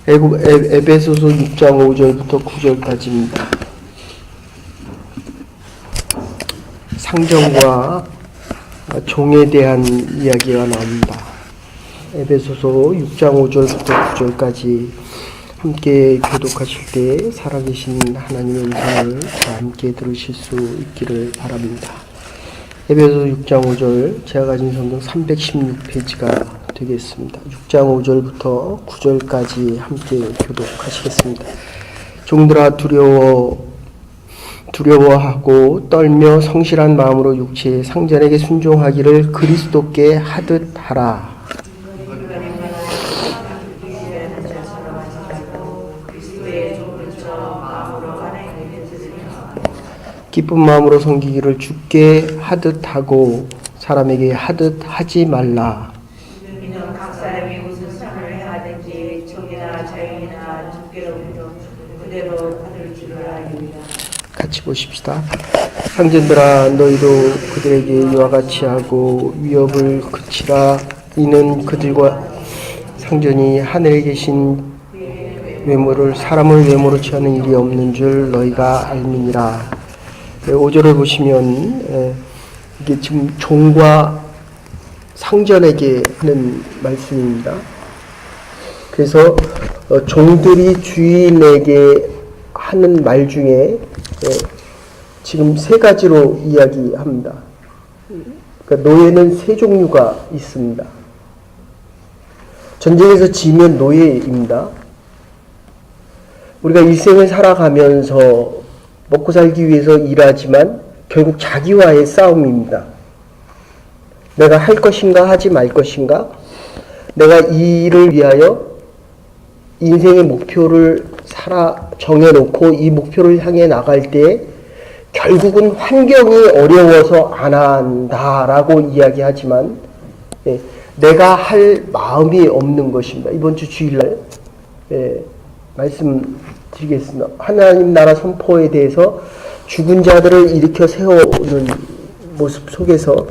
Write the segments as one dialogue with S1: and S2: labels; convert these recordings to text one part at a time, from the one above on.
S1: 에베소서 6장 5절부터 9절까지입니다. 상정과 종에 대한 이야기가 나옵니다. 에베소서 6장 5절부터 9절까지 함께 교독하실 때 살아계신 하나님의 음성을 다 함께 들으실 수 있기를 바랍니다. 에베소서 6장 5절, 제가 가진 성경 316페이지가 되겠습니다. 6장 5절부터 9절까지 함께 교독하시겠습니다. 종들아 두려워하고 떨며 성실한 마음으로 육체의 상전에게 순종하기를 그리스도께 하듯 하라. 기쁜 마음으로 섬기기를 주께 하듯 하고 사람에게 하듯 하지 말라.
S2: 이는 각 사람이 무슨 선을 행하든지 종이나 자유이나 주께로부터 그대로 받을 줄 알입니다.
S1: 같이 보십시다. 상전들아 너희도 그들에게 이와 같이 하고 위협을 그치라. 이는 그들과 상전이 하늘에 계신 사람을 외모로 취하는 일이 없는 줄 너희가 알미니라. 5절을 보시면 이게 지금 종과 상전에게 하는 말씀입니다. 그래서 종들이 주인에게 하는 말 중에 지금 세 가지로 이야기합니다. 그러니까 노예는 세 종류가 있습니다. 전쟁에서 지면 노예입니다. 우리가 일생을 살아가면서 먹고 살기 위해서 일하지만 결국 자기와의 싸움입니다. 내가 할 것인가 하지 말 것인가? 내가 이 일을 위하여 인생의 목표를 정해놓고 이 목표를 향해 나갈 때 결국은 환경이 어려워서 안 한다라고 이야기하지만 내가 할 마음이 없는 것입니다. 이번 주 주일날 말씀드리겠습니다. 하나님 나라 선포에 대해서 죽은 자들을 일으켜 세우는 모습 속에서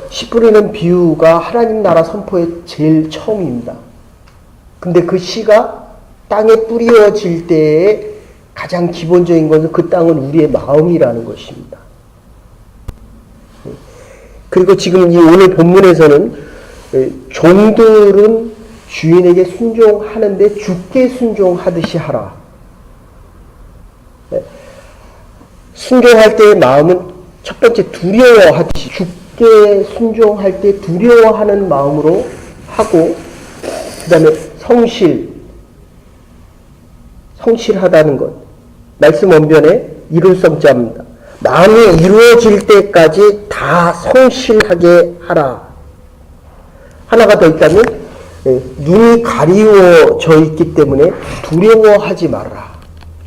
S1: 씨 뿌리는 비유가 하나님 나라 선포의 제일 처음입니다. 근데 그 씨가 땅에 뿌려질 때에 가장 기본적인 것은 그 땅은 우리의 마음이라는 것입니다. 그리고 지금 이 오늘 본문에서는 종들은 주인에게 순종하는데 주께 순종하듯이 하라. 순종할 때의 마음은 첫 번째 두려워하듯이 주께 순종할 때 두려워하는 마음으로 하고 그 다음에 성실하다는 것. 말씀 원변에 이룰성자입니다. 마음이 이루어질 때까지 다 성실하게 하라. 하나가 더 있다면 눈이 가리워져 있기 때문에 두려워하지 말아라.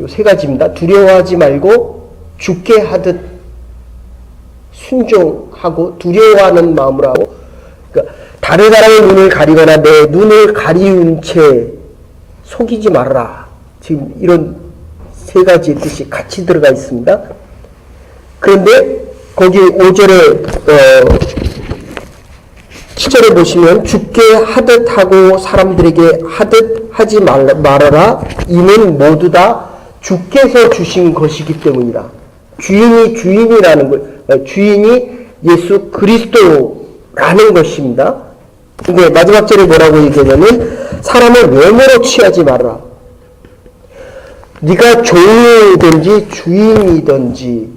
S1: 이 세 가지입니다. 두려워하지 말고 주께 하듯 순종하고 두려워하는 마음으로 하고, 그러니까 다른 사람의 눈을 가리거나 내 눈을 가리운 채 속이지 말아라. 지금 이런 세 가지의 뜻이 같이 들어가 있습니다. 그런데 거기 5절에 7절에 보시면 주께 하듯 하고 사람들에게 하듯 하지 말아라. 이는 모두 다 주께서 주신 것이기 때문이다. 주인이라는 것, 주인이 예수 그리스도라는 것입니다. 근데 마지막 절에 뭐라고 얘기하냐면 사람을 외모로 취하지 말아라. 네가 종이든지 주인이든지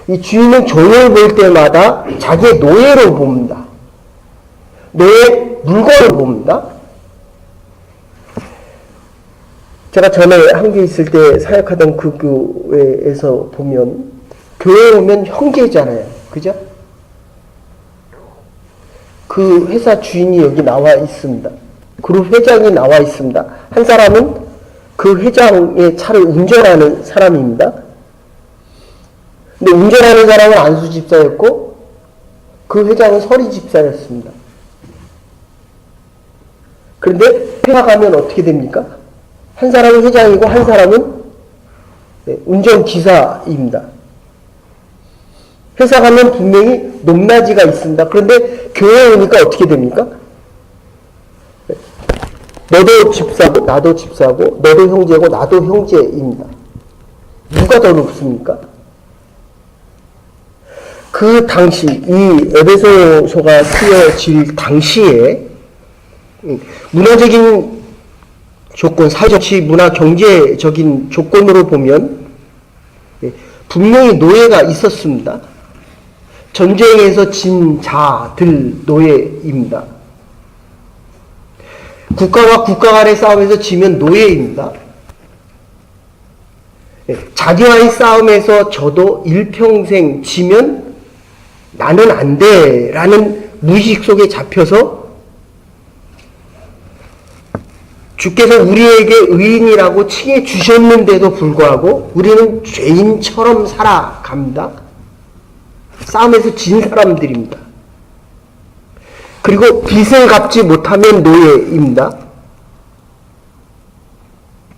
S1: 이 주인은 종을 볼 때마다 자기의 노예로 봅니다. 노예 물건을 봅니다. 제가 전에 한국에 있을 때 사역하던 그 교회에서 보면 교회에 오면 형제잖아요. 그죠? 그 회사 주인이 여기 나와 있습니다. 그룹 회장이 나와 있습니다. 한 사람은 그 회장의 차를 운전하는 사람입니다. 근데 운전하는 사람은 안수 집사였고 그 회장은 서리 집사였습니다. 그런데 회사 가면 어떻게 됩니까? 한 사람은 회장이고 한 사람은 운전기사입니다. 회사 가면 분명히 높낮이가 있습니다. 그런데 교회에 오니까 어떻게 됩니까? 너도 집사고 나도 집사고 너도 형제고 나도 형제입니다. 누가 더 높습니까? 그 당시 이 에베소서가 쓰여질 당시에 문화적인 조건, 사회정치, 문화, 경제적인 조건으로 보면 분명히 노예가 있었습니다. 전쟁에서 진 자들 노예입니다. 국가와 국가 간의 싸움에서 지면 노예입니다. 자기와의 싸움에서 저도 일평생 지면 나는 안 돼 라는 무의식 속에 잡혀서 주께서 우리에게 의인이라고 칭해 주셨는데도 불구하고 우리는 죄인처럼 살아갑니다. 싸움에서 진 사람들입니다. 그리고 빚을 갚지 못하면 노예입니다.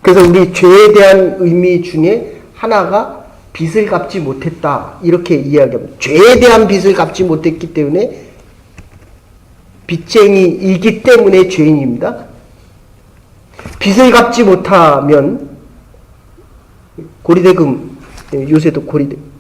S1: 그래서 우리 죄에 대한 의미 중에 하나가 빚을 갚지 못했다 이렇게 이야기합니다. 죄에 대한 빚을 갚지 못했기 때문에 빚쟁이이기 때문에 죄인입니다. 빚을 갚지 못하면 고리대금, 요새도 고리대금.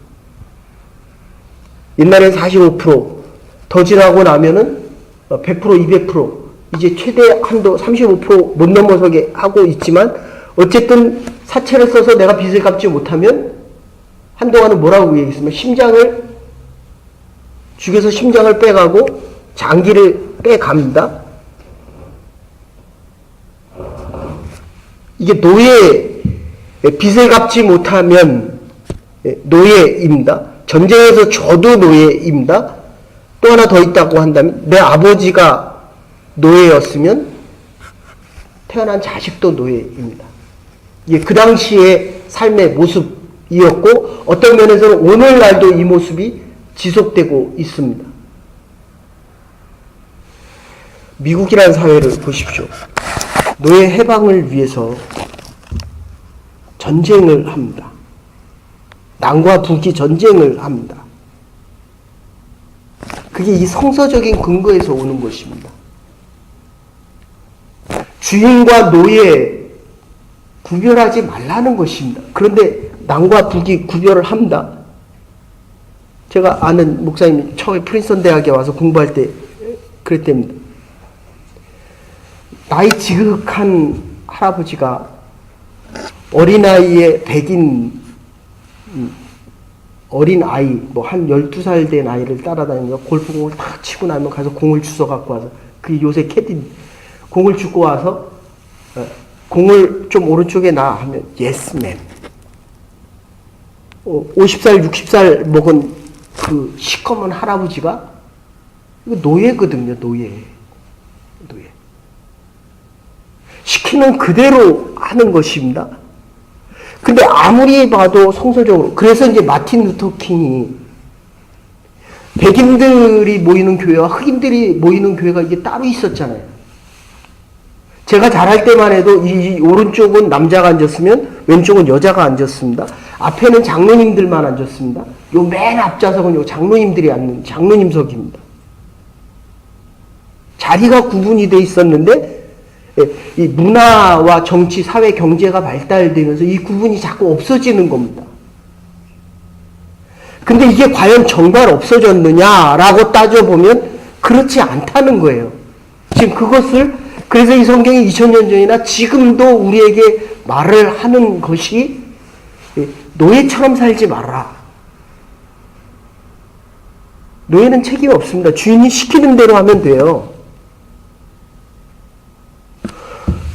S1: 옛날엔 45%더 지나고 나면은 100%, 200% 이제 최대 한도 35%못 넘어서게 하고 있지만 어쨌든 사채를 써서 내가 빚을 갚지 못하면 한동안은 뭐라고 얘기했으면 죽여서 심장을 빼가고 장기를 빼갑니다. 이게 빚을 갚지 못하면 노예입니다. 전쟁에서 저도 노예입니다. 또 하나 더 있다고 한다면 내 아버지가 노예였으면 태어난 자식도 노예입니다. 이게 그 당시의 삶의 모습이었고 어떤 면에서는 오늘날도 이 모습이 지속되고 있습니다. 미국이라는 사회를 보십시오. 노예 해방을 위해서 전쟁을 합니다. 남과 북이 전쟁을 합니다. 그게 이 성서적인 근거에서 오는 것입니다. 주인과 노예 구별하지 말라는 것입니다. 그런데 남과 북이 구별을 합니다. 제가 아는 목사님이 처음에 프린스턴 대학에 와서 공부할 때 그랬답니다. 나이 지극한 할아버지가 어린아이의 백인 어린아이 뭐 한 12살 된 아이를 따라다니면서 골프공을 탁 치고 나면 가서 공을 주워 갖고 와서 그 요새 캐디 공을 주고 와서 공을 좀 오른쪽에 놔 하면 yes ma'am. 50살 60살 먹은 그 시커먼 할아버지가 이거 노예거든요. 노예. 시키는 그대로 하는 것입니다. 근데 아무리 봐도 성서적으로 그래서 이제 마틴 루터 킹이 백인들이 모이는 교회와 흑인들이 모이는 교회가 이게 따로 있었잖아요. 제가 자랄 때만 해도 이 오른쪽은 남자가 앉았으면 왼쪽은 여자가 앉았습니다. 앞에는 장로님들만 앉았습니다. 요 맨 앞좌석은 요 장로님들이 앉는 장로님석입니다. 자리가 구분이 돼 있었는데 이 문화와 정치, 사회, 경제가 발달되면서 이 구분이 자꾸 없어지는 겁니다. 근데 이게 과연 정말 없어졌느냐라고 따져보면 그렇지 않다는 거예요. 지금 그것을 그래서 이 성경이 2000년 전이나 지금도 우리에게 말을 하는 것이 노예처럼 살지 말라. 노예는 책임 없습니다. 주인이 시키는 대로 하면 돼요.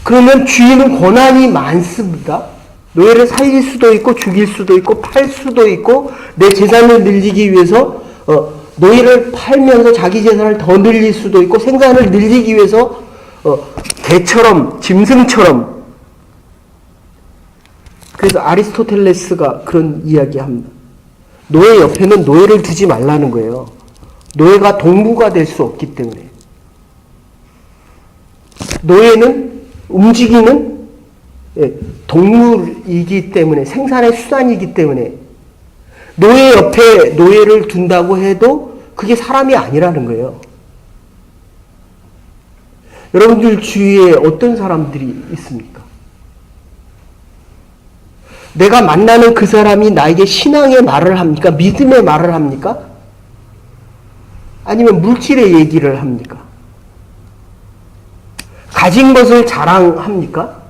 S1: 그러면 주인은 권한이 많습니다. 노예를 살릴 수도 있고 죽일 수도 있고 팔 수도 있고 내 재산을 늘리기 위해서 노예를 팔면서 자기 재산을 더 늘릴 수도 있고 생산을 늘리기 위해서 개처럼 짐승처럼. 그래서 아리스토텔레스가 그런 이야기합니다. 노예 옆에는 노예를 두지 말라는 거예요. 노예가 동무가 될 수 없기 때문에. 노예는 움직이는 동물이기 때문에 생산의 수단이기 때문에 노예 옆에 노예를 둔다고 해도 그게 사람이 아니라는 거예요. 여러분들 주위에 어떤 사람들이 있습니까? 내가 만나는 그 사람이 나에게 신앙의 말을 합니까? 믿음의 말을 합니까? 아니면 물질의 얘기를 합니까? 가진 것을 자랑합니까?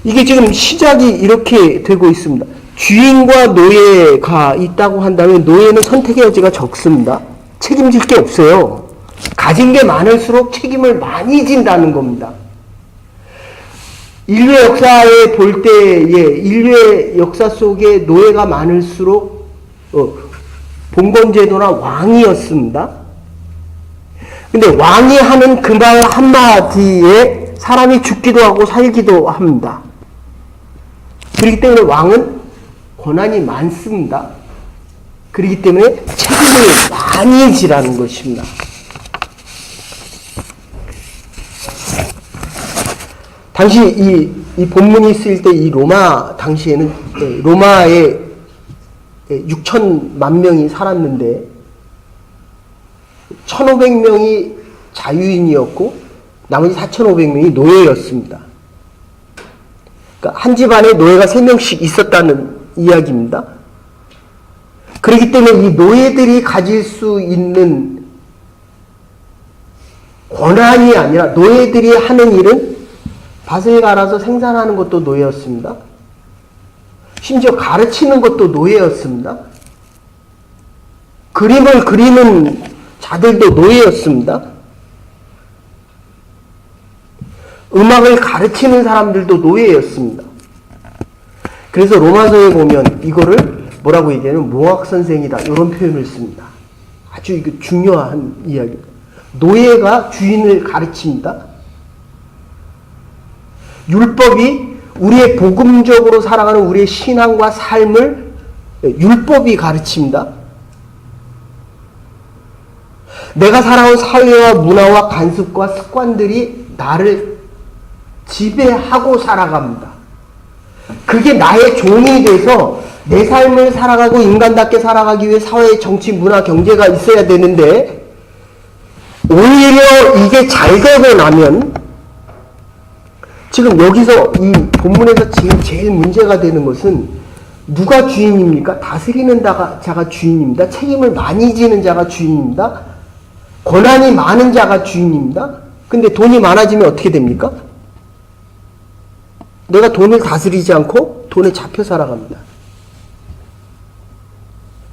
S1: 이게 지금 시작이 이렇게 되고 있습니다. 주인과 노예가 있다고 한다면 노예는 선택의 여지가 적습니다. 책임질 게 없어요. 가진 게 많을수록 책임을 많이 진다는 겁니다. 인류의 역사에 볼 때에 인류의 역사 속에 노예가 많을수록 봉건제도나 왕이었습니다. 근데 왕이 하는 그 말 한마디에 사람이 죽기도 하고 살기도 합니다. 그렇기 때문에 왕은 권한이 많습니다. 그렇기 때문에 책임을 많이 지라는 것입니다. 당시 이 본문이 쓰일 때 이 로마 당시에는 로마에 6천만 명이 살았는데 1,500명이 자유인이었고 나머지 4,500명이 노예였습니다. 그러니까 한 집안에 노예가 3명씩 있었다는 이야기입니다. 그렇기 때문에 이 노예들이 가질 수 있는 권한이 아니라 노예들이 하는 일은 밭을 갈아서 생산하는 것도 노예였습니다. 심지어 가르치는 것도 노예였습니다. 그림을 그리는 자들도 노예였습니다. 음악을 가르치는 사람들도 노예였습니다. 그래서 로마서에 보면 이거를 뭐라고 얘기하냐면 모학선생이다 이런 표현을 씁니다. 아주 이거 중요한 이야기입니다. 노예가 주인을 가르칩니다. 율법이 우리의 복음적으로 살아가는 우리의 신앙과 삶을 율법이 가르칩니다. 내가 살아온 사회와 문화와 관습과 습관들이 나를 지배하고 살아갑니다. 그게 나의 종이 돼서 내 삶을 살아가고 인간답게 살아가기 위해 사회, 정치, 문화, 경제가 있어야 되는데 오히려 이게 잘 되고 나면 지금 여기서 이 본문에서 지금 제일 문제가 되는 것은 누가 주인입니까? 다스리는 자가 주인입니다. 책임을 많이 지는 자가 주인입니다. 권한이 많은 자가 주인입니다. 근데 돈이 많아지면 어떻게 됩니까? 내가 돈을 다스리지 않고 돈에 잡혀 살아갑니다.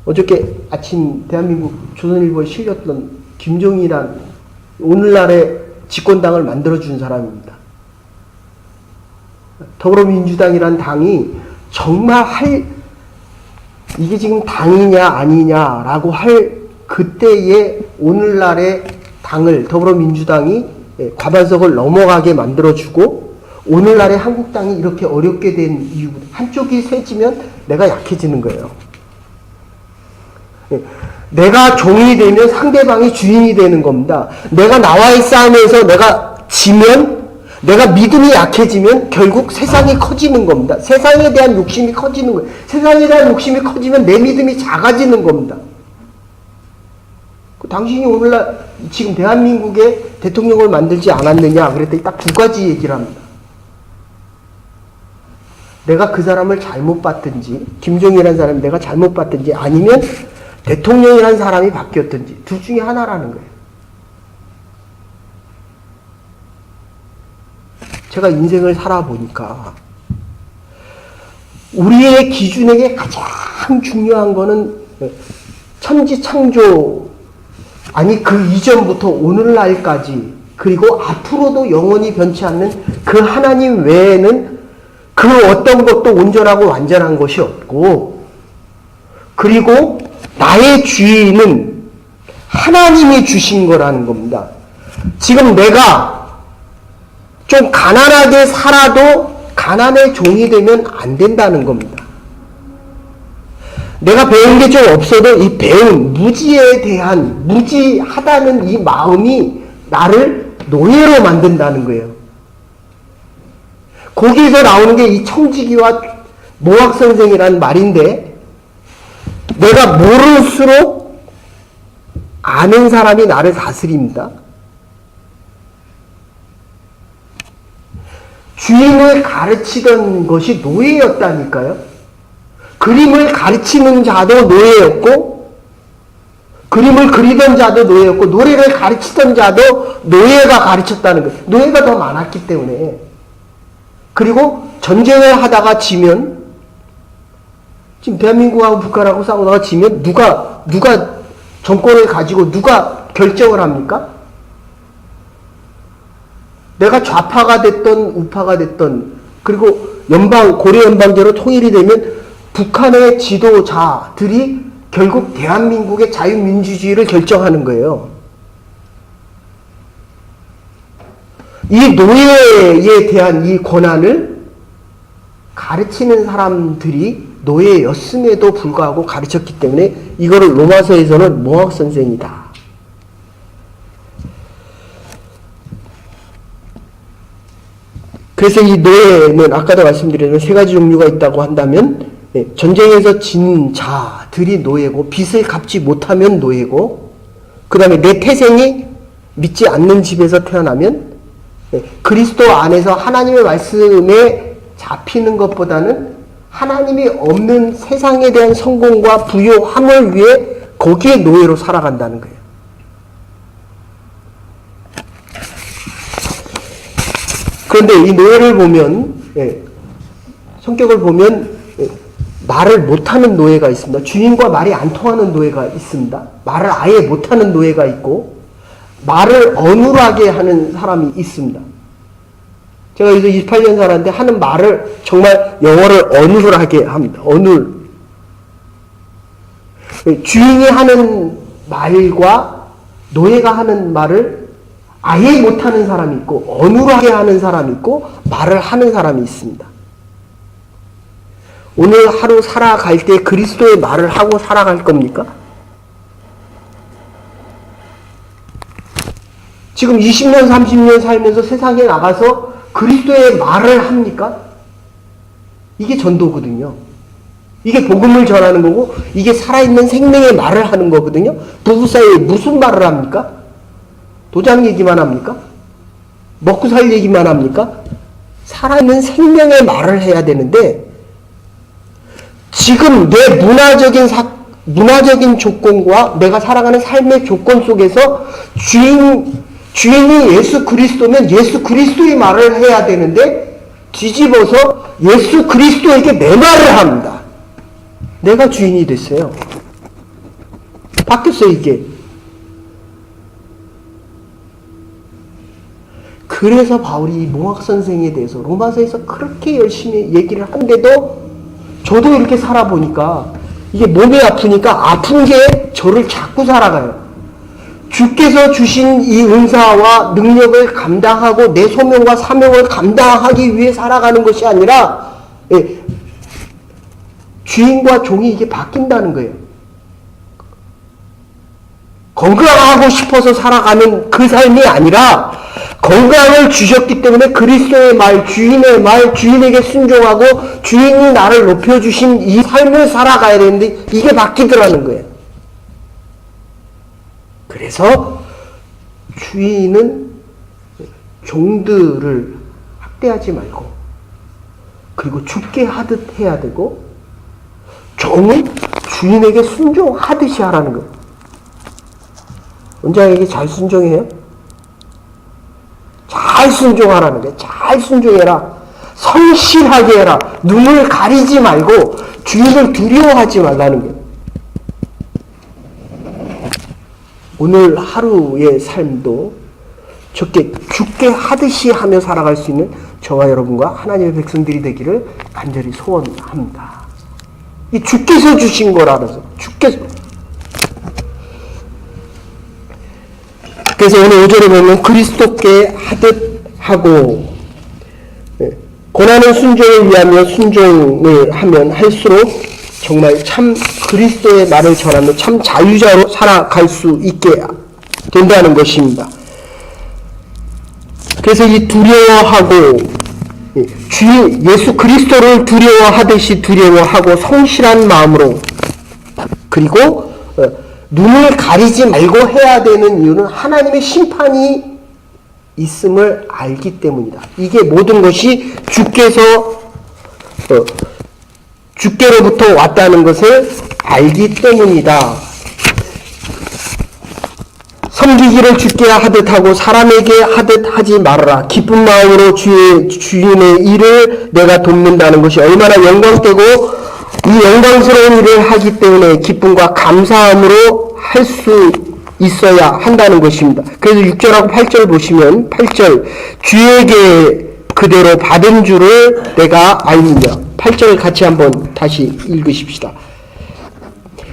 S1: 어저께 아침 대한민국 조선일보에 실렸던 김종인이란 오늘날의 집권당을 만들어준 사람입니다. 더불어민주당이란 당이 정말 이게 지금 당이냐 아니냐라고 할 그때의 오늘날의 당을 더불어민주당이 과반석을 넘어가게 만들어주고 오늘날의 한국당이 이렇게 어렵게 된 이유, 한쪽이 세지면 내가 약해지는 거예요. 내가 종이 되면 상대방이 주인이 되는 겁니다. 내가 나와의 싸움에서 내가 지면 내가 믿음이 약해지면 결국 세상이 커지는 겁니다. 세상에 대한 욕심이 커지는 거예요. 세상에 대한 욕심이 커지면 내 믿음이 작아지는 겁니다. 당신이 오늘날 지금 대한민국의 대통령을 만들지 않았느냐 그랬더니 딱 두 가지 얘기를 합니다. 내가 그 사람을 잘못 봤든지 김종인이라는 사람이 내가 잘못 봤든지 아니면 대통령이라는 사람이 바뀌었든지 둘 중에 하나라는 거예요. 제가 인생을 살아보니까 우리의 기준에게 가장 중요한 거는 천지창조 아니 그 이전부터 오늘날까지 그리고 앞으로도 영원히 변치 않는 그 하나님 외에는 그 어떤 것도 온전하고 완전한 것이 없고 그리고 나의 주인은 하나님이 주신 거라는 겁니다. 지금 내가 좀 가난하게 살아도 가난의 종이 되면 안 된다는 겁니다. 내가 배운 게 좀 없어도 이 배운 무지에 대한 무지하다는 이 마음이 나를 노예로 만든다는 거예요. 거기에서 나오는 게 이 청지기와 모학선생이라는 말인데 내가 모를수록 아는 사람이 나를 다스립니다. 주인을 가르치던 것이 노예였다니까요. 그림을 가르치는 자도 노예였고, 그림을 그리던 자도 노예였고, 노래를 가르치던 자도 노예가 가르쳤다는 거예요. 노예가 더 많았기 때문에. 그리고 전쟁을 하다가 지면, 지금 대한민국하고 북한하고 싸우다가 지면 누가 정권을 가지고 누가 결정을 합니까? 내가 좌파가 됐던 우파가 됐던, 그리고 고려 연방제로 통일이 되면 북한의 지도자들이 결국 대한민국의 자유민주주의를 결정하는 거예요. 이 노예에 대한 이 권한을 가르치는 사람들이 노예였음에도 불구하고 가르쳤기 때문에 이거를 로마서에서는 모학선생이다. 그래서 이 노예는 아까도 말씀드렸지만 세 가지 종류가 있다고 한다면, 전쟁에서 진 자들이 노예고, 빚을 갚지 못하면 노예고, 그 다음에 내 태생이 믿지 않는 집에서 태어나면, 그리스도 안에서 하나님의 말씀에 잡히는 것보다는 하나님이 없는 세상에 대한 성공과 부요함을 위해 거기에 노예로 살아간다는 거예요. 그런데 이 노예를 보면, 성격을 보면 말을 못하는 노예가 있습니다. 주인과 말이 안 통하는 노예가 있습니다. 말을 아예 못하는 노예가 있고, 말을 어눌하게 하는 사람이 있습니다. 제가 여기서 28년 살았는데 하는 말을 정말 영어를 어눌하게 합니다. 주인이 하는 말과 노예가 하는 말을 아예 못하는 사람이 있고, 어눌하게 하는 사람이 있고, 말을 하는 사람이 있습니다. 오늘 하루 살아갈 때 그리스도의 말을 하고 살아갈 겁니까? 지금 20년, 30년 살면서 세상에 나가서 그리스도의 말을 합니까? 이게 전도거든요. 이게 복음을 전하는 거고, 이게 살아있는 생명의 말을 하는 거거든요. 부부 사이에 무슨 말을 합니까? 도장 얘기만 합니까? 먹고 살 얘기만 합니까? 살아있는 생명의 말을 해야 되는데, 지금 내 문화적인 조건과 내가 살아가는 삶의 조건 속에서 주인이 예수 그리스도면 예수 그리스도의 말을 해야 되는데, 뒤집어서 예수 그리스도에게 내 말을 합니다. 내가 주인이 됐어요. 바뀌었어요, 이게. 그래서 바울이 이 몽학선생에 대해서 로마서에서 그렇게 열심히 얘기를 한데도, 저도 이렇게 살아보니까 이게 몸이 아프니까 아픈 게 저를 자꾸 살아가요. 주께서 주신 이 은사와 능력을 감당하고 내 소명과 사명을 감당하기 위해 살아가는 것이 아니라, 주인과 종이 이게 바뀐다는 거예요. 건강하고 싶어서 살아가는 그 삶이 아니라, 건강을 주셨기 때문에 그리스도의 말, 주인의 말, 주인에게 순종하고 주인이 나를 높여주신 이 삶을 살아가야 되는데 이게 바뀌더라는 거예요. 그래서 주인은 종들을 학대하지 말고, 그리고 죽게 하듯 해야 되고, 종은 주인에게 순종하듯이 하라는 거예요. 원장에게 잘 순종해요? 잘 순종하라는 거예요. 잘 순종해라. 성실하게 해라. 눈을 가리지 말고 주인을 두려워하지 말라는 거예요. 오늘 하루의 삶도 죽게 하듯이 하며 살아갈 수 있는 저와 여러분과 하나님의 백성들이 되기를 간절히 소원합니다. 이 주께서 주신 거라서, 주께서. 그래서 오늘 5절에 보면 그리스도께 하듯 하고, 고난은 순종을 위하며 순종을 하면 할수록 정말 참 그리스도의 말을 전하며 참 자유자로 살아갈 수 있게 된다는 것입니다. 그래서 이 두려워하고, 주인 예수 그리스도를 두려워하듯이 두려워하고 성실한 마음으로, 그리고 눈을 가리지 말고 해야 되는 이유는 하나님의 심판이 있음을 알기 때문이다. 이게 모든 것이 주께로부터 왔다는 것을 알기 때문이다. 섬기기를 주께 하듯 하고 사람에게 하듯 하지 말아라. 기쁜 마음으로 주인의 일을 내가 돕는다는 것이 얼마나 영광되고 이 영광스러운 일을 하기 때문에 기쁨과 감사함으로 할 수 있어야 한다는 것입니다. 그래서 6절하고 8절 보시면 8절 주에게 그대로 받은 줄을 내가 알느냐. 8절 같이 한번 다시 읽으십시다.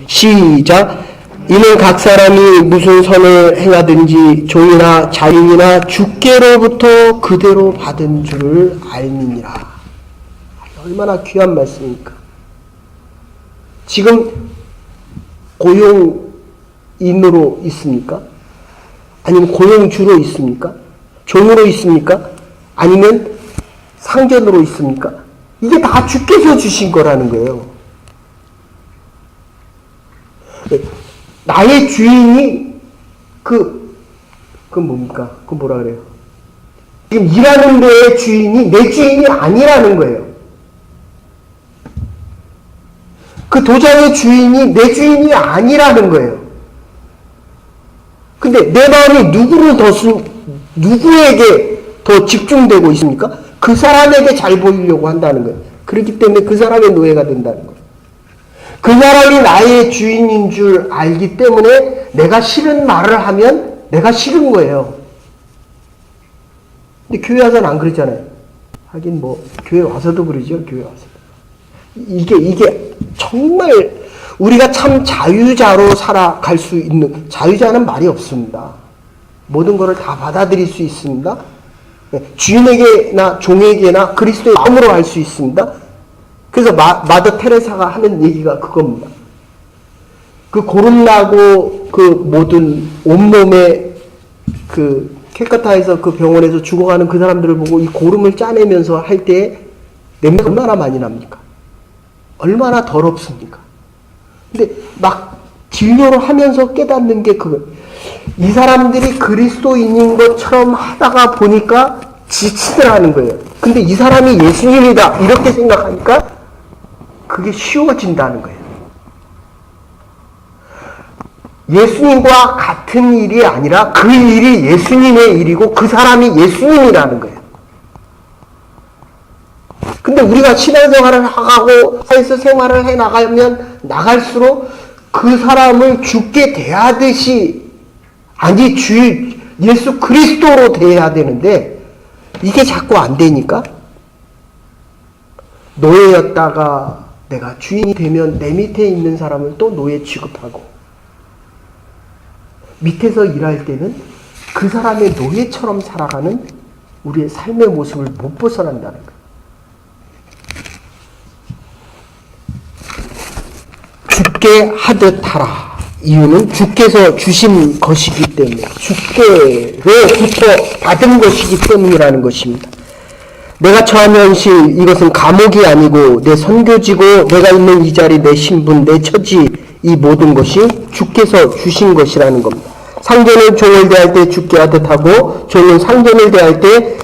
S1: 시작. 이는 각 사람이 무슨 선을 행하든지 종이나 자인이나 주께로부터 그대로 받은 줄을 알미니라. 얼마나 귀한 말씀입니까? 지금 고용인으로 있습니까? 아니면 고용주로 있습니까? 종으로 있습니까? 아니면 상전으로 있습니까? 이게 다 주께서 주신 거라는 거예요. 나의 주인이 그 뭡니까? 그 뭐라 그래요? 지금 일하는 데의 주인이 내 주인이 아니라는 거예요. 그 도장의 주인이 내 주인이 아니라는 거예요. 근데 내 마음이 누구에게 더 집중되고 있습니까? 그 사람에게 잘 보이려고 한다는 거예요. 그렇기 때문에 그 사람의 노예가 된다는 거예요. 그 사람이 나의 주인인 줄 알기 때문에 내가 싫은 말을 하면 내가 싫은 거예요. 근데 교회 와서는 안 그러잖아요. 하긴 뭐 교회 와서도 그러죠. 교회 와서. 이게 정말 우리가 참 자유자로 살아갈 수 있는, 자유자는 말이 없습니다. 모든 것을 다 받아들일 수 있습니다. 주인에게나 종에게나 그리스도의 마음으로 할 수 있습니다. 그래서 마더 테레사가 하는 얘기가 그겁니다. 그 고름나고 그 모든 온몸에 그 캘커타에서 그 병원에서 죽어가는 그 사람들을 보고 이 고름을 짜내면서 할 때 냄새가 얼마나 많이 납니까? 얼마나 더럽습니까? 근데 막 진료를 하면서 깨닫는 게 이 사람들이 그리스도인인 것처럼 하다가 보니까 지치더라는 거예요. 근데 이 사람이 예수님이다 이렇게 생각하니까 그게 쉬워진다는 거예요. 예수님과 같은 일이 아니라 그 일이 예수님의 일이고 그 사람이 예수님이라는 거예요. 근데 우리가 신앙생활을 하고 사회에서 생활을 해나가면 나갈수록 그 사람을 주께 대하듯이 아니 예수 그리스도로 대해야 되는데 이게 자꾸 안 되니까 노예였다가 내가 주인이 되면 내 밑에 있는 사람을 또 노예 취급하고 밑에서 일할 때는 그 사람의 노예처럼 살아가는 우리의 삶의 모습을 못 벗어난다는 거예요. 주께 하듯 하라. 이유는 주께서 주신 것이기 때문에 주께로부터 받은 것이기 때문이라는 것입니다. 내가 처한 현실 이것은 감옥이 아니고 내 선교지고 내가 있는 이 자리 내 신분 내 처지 이 모든 것이 주께서 주신 것이라는 겁니다. 상전은 종을 대할 때 주께 하듯 하고 종은 상전을 대할 때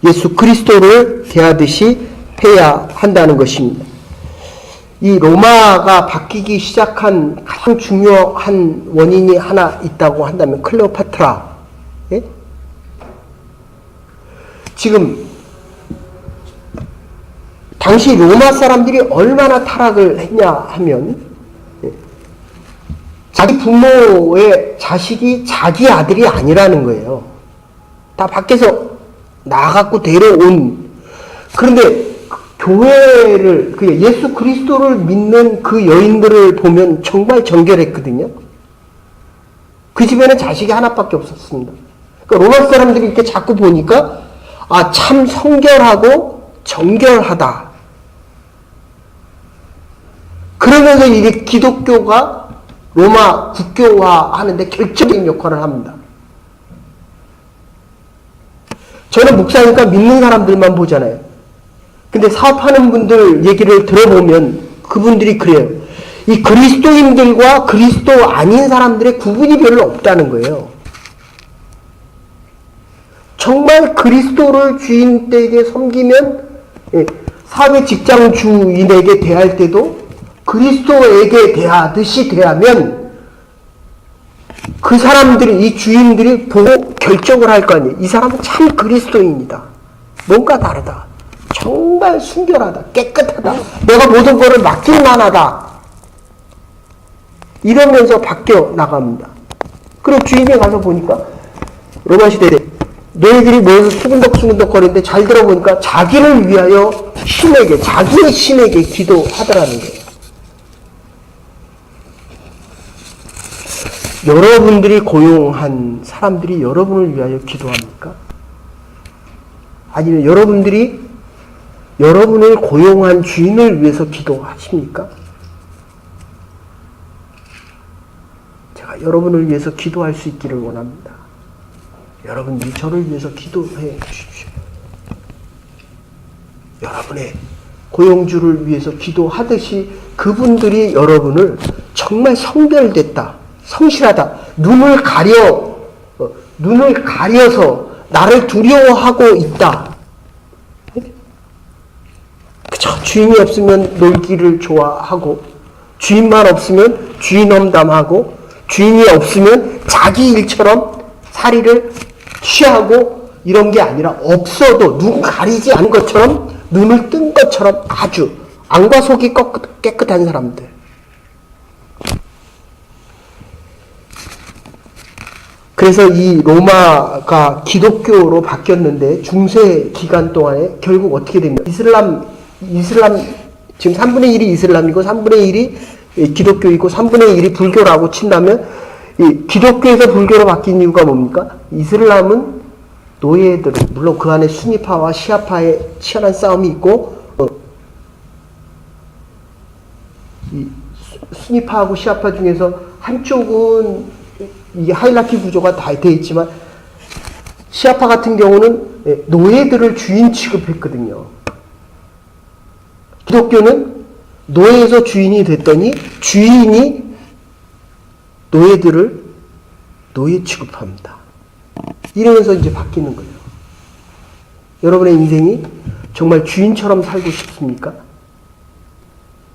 S1: 예수 그리스도를 대하듯이 해야 한다는 것입니다. 이 로마가 바뀌기 시작한 가장 중요한 원인이 하나 있다고 한다면 클레오파트라. 예? 지금 당시 로마 사람들이 얼마나 타락을 했냐 하면 자기 부모의 자식이 자기 아들이 아니라는 거예요. 다 밖에서 나가고 데려온. 그런데 교회를, 예수 그리스도를 믿는 그 여인들을 보면 정말 정결했거든요. 그 집에는 자식이 하나밖에 없었습니다. 그러니까 로마 사람들이 이렇게 자꾸 보니까 참 성결하고 정결하다. 그러면서 이게 기독교가 로마 국교화 하는데 결정적인 역할을 합니다. 저는 목사니까 믿는 사람들만 보잖아요. 근데 사업하는 분들 얘기를 들어보면 그분들이 그래요. 이 그리스도인들과 그리스도 아닌 사람들의 구분이 별로 없다는 거예요. 정말 그리스도를 주인에게 섬기면 사회 직장 주인에게 대할 때도 그리스도에게 대하듯이 대하면 그 사람들이, 이 주인들이 보고 결정을 할 거 아니에요. 이 사람은 참 그리스도인이다. 뭔가 다르다. 정말 순결하다. 깨끗하다. 내가 모든 것을 맡길 만하다. 이러면서 바뀌어 나갑니다. 그리고 주인이 가서 보니까 로마 시대에 너희들이 모여서 수근덕수근덕 거리는데 잘 들어보니까 자기를 위하여 신에게, 자기의 신에게 기도하더라는 거예요. 여러분들이 고용한 사람들이 여러분을 위하여 기도합니까? 아니면 여러분들이 여러분을 고용한 주인을 위해서 기도하십니까? 제가 여러분을 위해서 기도할 수 있기를 원합니다. 여러분들이 저를 위해서 기도해 주십시오. 여러분의 고용주를 위해서 기도하듯이 그분들이 여러분을 정말 성별됐다, 성실하다, 눈을 가려서 나를 두려워하고 있다. 그쵸? 주인이 없으면 놀기를 좋아하고, 주인만 없으면 주인 험담하고, 주인이 없으면 자기 일처럼 살이를 취하고, 이런 게 아니라 없어도 눈 가리지 않은 것처럼, 눈을 뜬 것처럼 아주 안과 속이 깨끗한 사람들. 그래서 이 로마가 기독교로 바뀌었는데 중세 기간 동안에 결국 어떻게 됩니까? 이슬람 지금 3분의 1이 이슬람이고 3분의 1이 기독교이고 3분의 1이 불교라고 친다면 이 기독교에서 불교로 바뀐 이유가 뭡니까? 이슬람은 노예들은 물론 그 안에 수니파와 시아파의 치열한 싸움이 있고 이 수니파하고 시아파 중에서 한쪽은 이게 하이라키 구조가 다 되어 있지만 시아파 같은 경우는 노예들을 주인 취급했거든요. 기독교는 노예에서 주인이 됐더니 주인이 노예들을 노예 취급합니다. 이러면서 이제 바뀌는 거예요. 여러분의 인생이 정말 주인처럼 살고 싶습니까?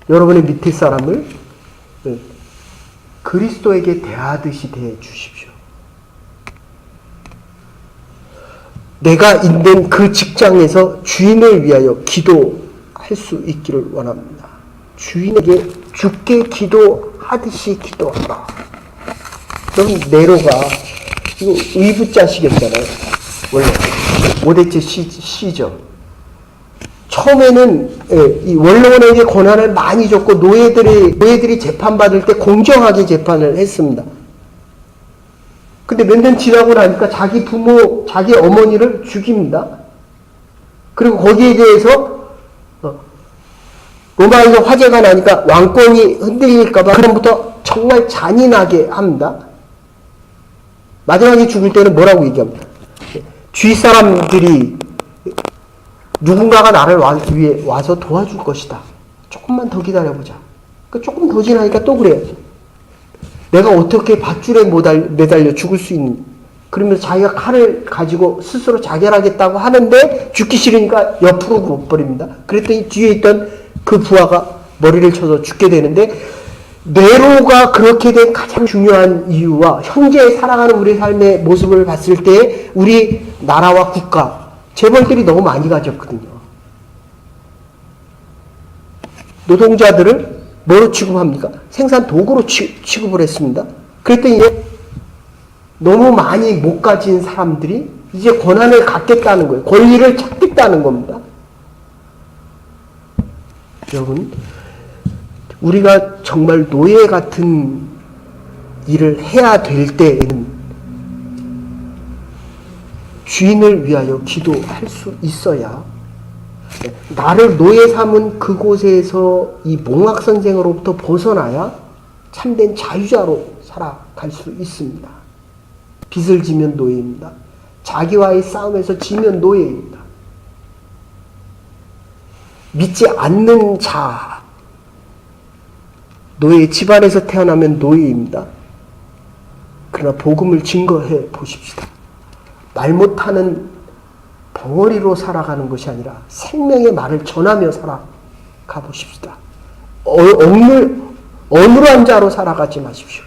S1: 여러분의 밑에 사람을 그리스도에게 대하듯이 대해 주십시오. 내가 있는 그 직장에서 주인을 위하여 기도할 수 있기를 원합니다. 주인에게 주께 기도하듯이 기도하라. 그럼 네로가 이거 의붓자식이었잖아요. 원래 5대째 시죠. 처음에는 이 원로원에게 권한을 많이 줬고 노예들이 재판받을 때 공정하게 재판을 했습니다. 근데 몇 년 지나고 나니까 자기 부모, 자기 어머니를 죽입니다. 그리고 거기에 대해서 로마에서 화재가 나니까 왕권이 흔들릴까봐 그럼부터 정말 잔인하게 합니다. 마지막에 죽을 때는 뭐라고 얘기합니다. 주위 사람들이 누군가가 나를 위해 와서 도와줄 것이다. 조금만 더 기다려보자. 조금 더 지나니까 또 그래야지. 내가 어떻게 밧줄에 매달려 죽을 수 있니? 그러면서 자기가 칼을 가지고 스스로 자결하겠다고 하는데 죽기 싫으니까 옆으로 못 버립니다. 그랬더니 뒤에 있던 그 부하가 머리를 쳐서 죽게 되는데 네로가 그렇게 된 가장 중요한 이유와 현재 살아가는 우리 삶의 모습을 봤을 때 우리 나라와 국가 재벌들이 너무 많이 가졌거든요. 노동자들을 뭐로 취급합니까? 생산 도구로 취급을 했습니다. 그랬더니 너무 많이 못 가진 사람들이 이제 권한을 갖겠다는 거예요. 권리를 찾겠다는 겁니다. 여러분, 우리가 정말 노예 같은 일을 해야 될 때에는 주인을 위하여 기도할 수 있어야 나를 노예 삼은 그곳에서 이 몽학선생으로부터 벗어나야 참된 자유자로 살아갈 수 있습니다. 빚을 지면 노예입니다. 자기와의 싸움에서 지면 노예입니다. 믿지 않는 자 노예, 집안에서 태어나면 노예입니다. 그러나 복음을 증거해 보십시다. 말 못하는 벙어리로 살아가는 것이 아니라 생명의 말을 전하며 살아가 보십시다. 어눌한 자로 살아가지 마십시오.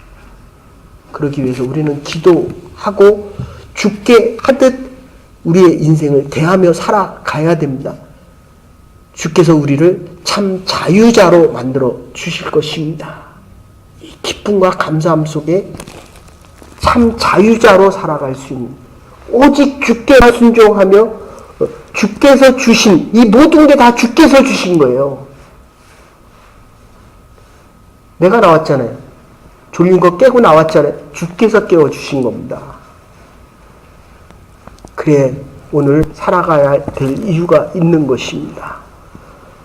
S1: 그러기 위해서 우리는 기도하고 죽게 하듯 우리의 인생을 대하며 살아가야 됩니다. 주께서 우리를 참 자유자로 만들어 주실 것입니다. 이 기쁨과 감사함 속에 참 자유자로 살아갈 수 있는, 오직 주께 순종하며 주께서 주신, 이 모든 게 다 주께서 주신 거예요. 내가 나왔잖아요. 졸린 거 깨고 나왔잖아요. 주께서 깨워주신 겁니다. 그래 오늘 살아가야 될 이유가 있는 것입니다.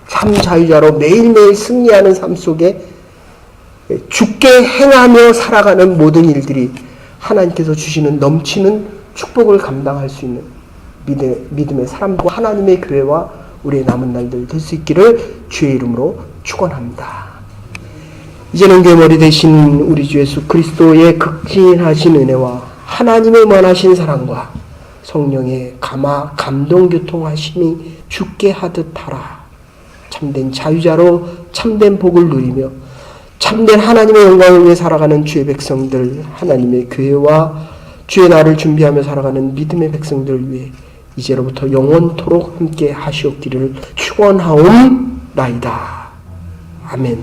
S1: 참 자유자로 매일매일 승리하는 삶 속에 주께 행하며 살아가는 모든 일들이 하나님께서 주시는 넘치는 축복을 감당할 수 있는 믿음의 사람과 하나님의 교회와 우리의 남은 날들 될 수 있기를 주의 이름으로 축원합니다. 이제는 괴머리 되신 우리 주 예수 그리스도의 극진하신 은혜와 하나님의 원하신 사랑과 성령의 감동 교통하심이 주께 하듯 하라. 참된 자유자로 참된 복을 누리며 참된 하나님의 영광을 위해 살아가는 주의 백성들, 하나님의 교회와 주의 날을 준비하며 살아가는 믿음의 백성들을 위해 이제로부터 영원토록 함께 하시옵기를 축원하옵나이다. 아멘.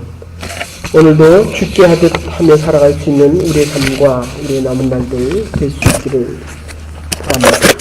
S1: 오늘도 주께 하듯 하며 살아갈 수 있는 우리의 삶과 우리의 남은 날들 될 수 있기를 바랍니다.